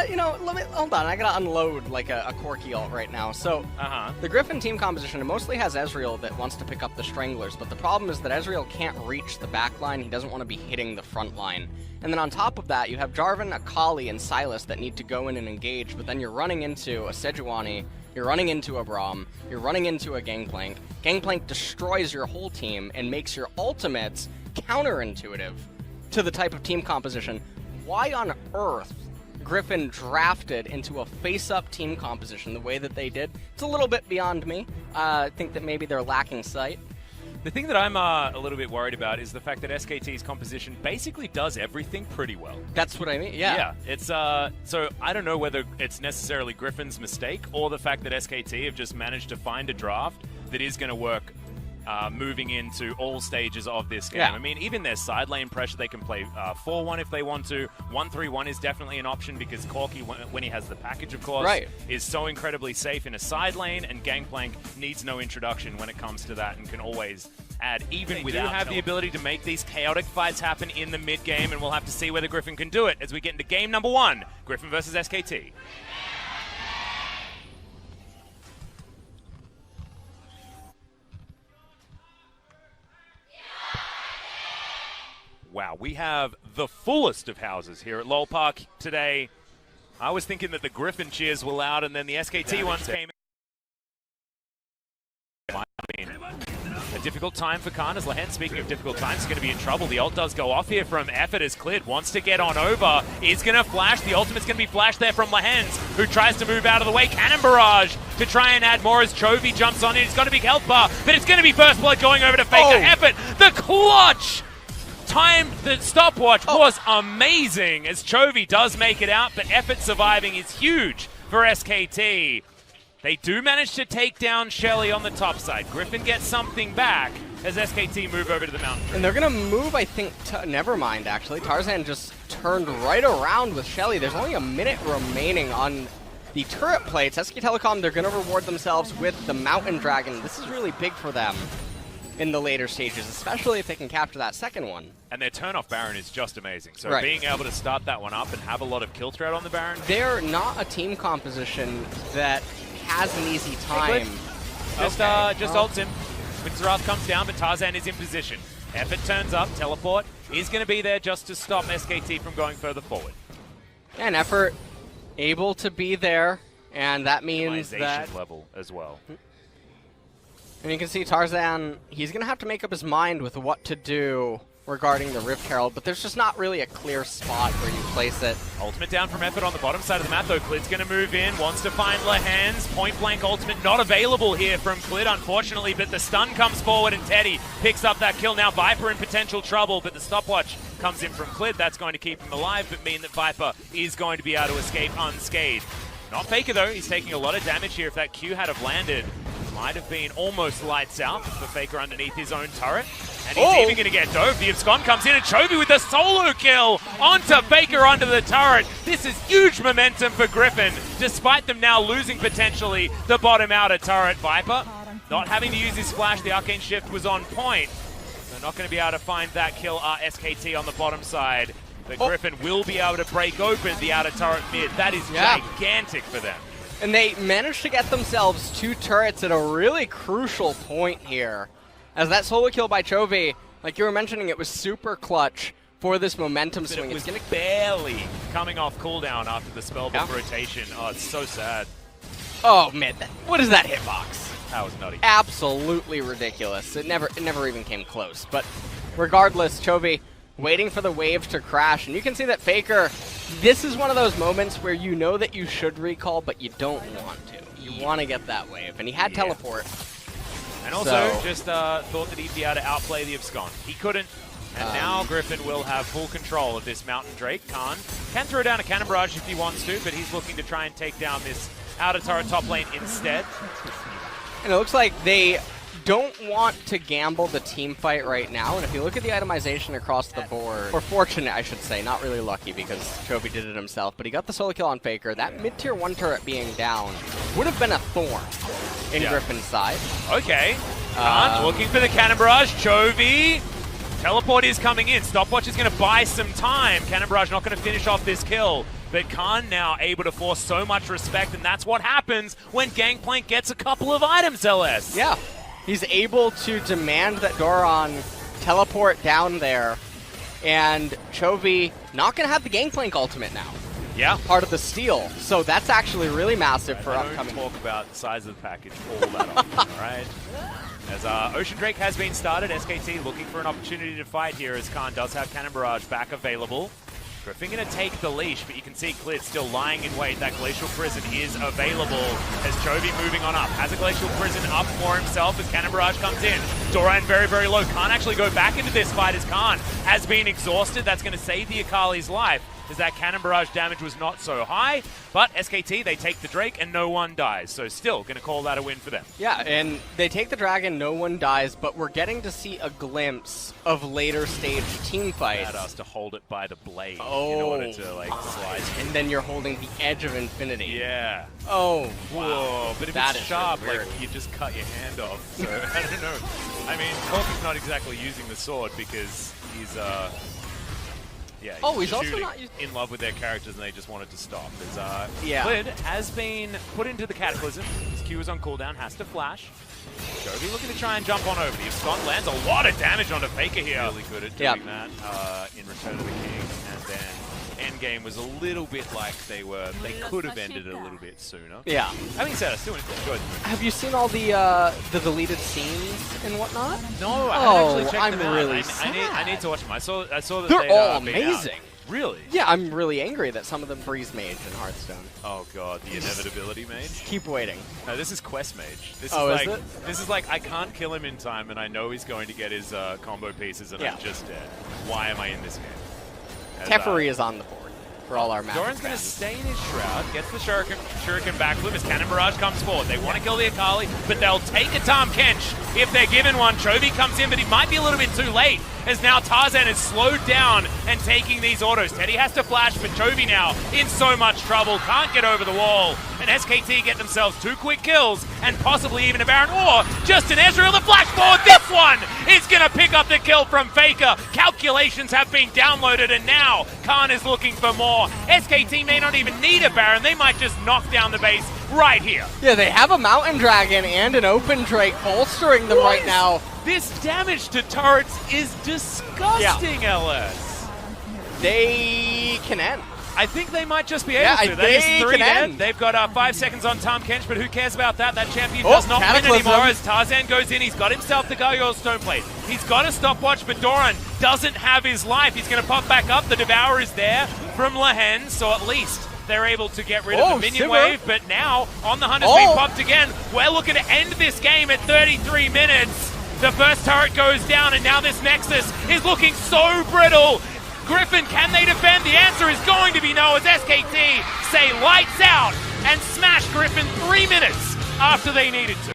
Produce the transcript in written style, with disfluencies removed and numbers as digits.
you know, hold on. I gotta unload like a quirky ult right now. So, the Griffin team composition mostly has Ezreal that wants to pick up the Stranglers, but the problem is that Ezreal can't reach the back line. He doesn't want to be hitting the front line. And then on top of that, you have Jarvan, Akali, and Sylas that need to go in and engage, but then you're running into a Sejuani, you're running into a Braum, you're running into a Gangplank. Gangplank destroys your whole team and makes your ultimates counterintuitive to the type of team composition. Why on earth Griffin drafted into a face-up team composition the way that they did? It's a little bit beyond me. I think that maybe they're lacking sight. The thing that I'm a little bit worried about is the fact that SKT's composition basically does everything pretty well. That's what I mean, yeah. Yeah, it's so I don't know whether it's necessarily Griffin's mistake or the fact that SKT have just managed to find a draft that is going to work moving into all stages of this game. Yeah. I mean, even their side lane pressure, they can play 4-1 if they want to. 1-3-1 is definitely an option because Corki, when he has the package, of course, is so incredibly safe in a side lane, and Gangplank needs no introduction when it comes to that and can always add, even without. They do have the ability to make these chaotic fights happen in the mid-game, and we'll have to see whether Griffin can do it as we get into game number 1, Griffin versus SKT. Wow, we have the fullest of houses here at Lowell Park today. I was thinking that the Griffin cheers were loud and then the SKT ones came in. A difficult time for Khan as Lehen, speaking of difficult times, is going to be in trouble. The ult does go off here from Effort as Clid wants to get on over. Is going to flash. The ultimate's going to be flashed there from Lehens, who tries to move out of the way. Cannon Barrage to try and add more as Chovy jumps on in. He's got a big health bar, but it's going to be First Blood going over to Faker. Effort, the clutch! The stopwatch was amazing as Chovy does make it out, but Effort surviving is huge for SKT. They do manage to take down Shelly on the top side. Griffin gets something back as SKT move over to the mountain. And they're going to move, I think, never mind, actually. Tarzan just turned right around with Shelly. There's only a minute remaining on the turret plates. SK Telecom, they're going to reward themselves with the Mountain Dragon. This is really big for them in the later stages, especially if they can capture that second one. And their turn-off Baron is just amazing. So being able to start that one up and have a lot of kill threat on the Baron. They're not a team composition that has an easy time. Just ults him. Witzeroth comes down, but Tarzan is in position. Effort turns up, teleport is going to be there just to stop SKT from going further forward. And Effort able to be there, and that means that level as well. And you can see Tarzan, he's going to have to make up his mind with what to do regarding the Rift Herald, but there's just not really a clear spot where you place it. Ultimate down from Effort on the bottom side of the map, though. Clid's going to move in, wants to find Lehens. Point blank ultimate not available here from Clid, unfortunately, but the stun comes forward and Teddy picks up that kill. Now Viper in potential trouble, but the stopwatch comes in from Clid. That's going to keep him alive, but mean that Viper is going to be able to escape unscathed. Not Faker, though. He's taking a lot of damage here. If that Q had have landed, might have been almost lights out for Faker underneath his own turret. And he's even going to get dove. The abscond comes in and Chovy with the solo kill onto Faker onto the turret. This is huge momentum for Griffin, despite them now losing potentially the bottom outer turret. Viper not having to use his flash. The Arcane Shift was on point. They're not going to be able to find that kill. SKT on the bottom side. But Griffin will be able to break open the outer turret mid. That is gigantic for them. And they managed to get themselves 2 turrets at a really crucial point here. As that solo kill by Chovy, like you were mentioning, it was super clutch for this momentum swing. It was barely coming off cooldown after the spellbook rotation. Oh, it's so sad. Oh, man. What is that hitbox? That was nutty. Absolutely ridiculous. It never even came close. But regardless, Chovy waiting for the wave to crash. And you can see that Faker, this is one of those moments where you know that you should recall, but you don't want to. You want to get that wave. And he had teleport. And also just thought that he'd be able to outplay the abscond. He couldn't. And now Griffin will have full control of this Mountain Drake. Khan can throw down a Cannon Barrage if he wants to, but he's looking to try and take down this outer turret top lane instead. And it looks like they don't want to gamble the team fight right now. And if you look at the itemization across the board, or fortunate, I should say, not really lucky because Chovy did it himself, but he got the solo kill on Faker. That mid-tier 1 turret being down would have been a thorn in Griffin's side. Okay. Khan looking for the Cannon Barrage. Chovy. Teleport is coming in. Stopwatch is going to buy some time. Cannon Barrage not going to finish off this kill. but Khan now able to force so much respect, and that's what happens when Gangplank gets a couple of items, LS. Yeah, he's able to demand that Doran teleport down there, and Chovy not going to have the Gangplank ultimate now. Yeah. Part of the steal. So that's actually really massive for upcoming. Don't talk about the size of the package all that often, all right? As Ocean Drake has been started, SKT looking for an opportunity to fight here as Khan does have Cannon Barrage back available. Griffin going to take the leash, but you can see Clid still lying in wait. That Glacial Prison is available as Chovy moving on up. Has a Glacial Prison up for himself as Cannon Barrage comes in. Doran very, very low. Can't actually go back into this fight as Khan has been exhausted. That's going to save the Akali's life, as that Cannon Barrage damage was not so high. But SKT, they take the Drake and no one dies. So still going to call that a win for them. Yeah, and they take the Dragon, no one dies, but we're getting to see a glimpse of later stage team fights. Allowed us to hold it by the blade in order to like slide. And then you're holding the edge of infinity. Yeah. Oh, wow. Whoa, but if that it's is sharp, really like, you just cut your hand off. So, I don't know. I mean, Corky's not exactly using the sword because he's, yeah, he's also not in love with their characters and they just wanted to stop. Yeah. Clid has been put into the Cataclysm. His Q is on cooldown, has to flash. Chovy looking to try and jump on over. The Scott lands a lot of damage onto Faker here. Really good at doing that in Return of the King. And then endgame was a little bit like they could have ended it a little bit sooner. Yeah. Having said, I still enjoyed them. Have you seen all the deleted scenes and whatnot? No, I haven't actually checked I'm them really out. sad. I need to watch them. I saw that They're they'd, all been amazing. out. Really? Yeah, I'm really angry that some of them Breeze Mage in Hearthstone. Oh god, the inevitability mage. Keep waiting. No, this is Quest Mage. This Oh, is is like it? this is like I can't kill him in time, and I know he's going to get his combo pieces, and I'm just dead. Why am I in this game? Teferi is on the board for all our Magic Doran's going to fans. stay in his Shroud, gets the Shuriken back flip as Cannon Barrage comes forward. They want to kill the Akali, but they'll take a Tahm Kench if they're given one. Chovy comes in, but he might be a little bit too late, as now Tarzan is slowed down and taking these autos. Teddy has to flash, but Chovy now in so much trouble, can't get over the wall. And SKT get themselves 2 quick kills, and possibly even a Baron, or just an Ezreal to flash forward. This one is going to pick up the kill from Faker. Calculations have been downloaded, and now Khan is looking for more. SKT may not even need a Baron, they might just knock down the base right here. Yeah, they have a Mountain Dragon and an Open Drake bolstering them right now. This damage to turrets is disgusting, LS. They can end. I think they might just be able to. That is 3 dead. They've got 5 seconds on Tahm Kench, but who cares about that? That champion does not win anymore as Tarzan goes in. He's got himself the Gargoyle Stoneplate. He's got a stopwatch, but Doran doesn't have his life. He's going to pop back up. The Devourer is there from Lehen, so at least they're able to get rid of the minion wave, but now On the Hunt has been popped again. We're looking to end this game at 33 minutes. The first turret goes down, and now this Nexus is looking so brittle. Griffin, can they defend? The answer is going to be no, as SKT say lights out and smash Griffin 3 minutes after they needed to.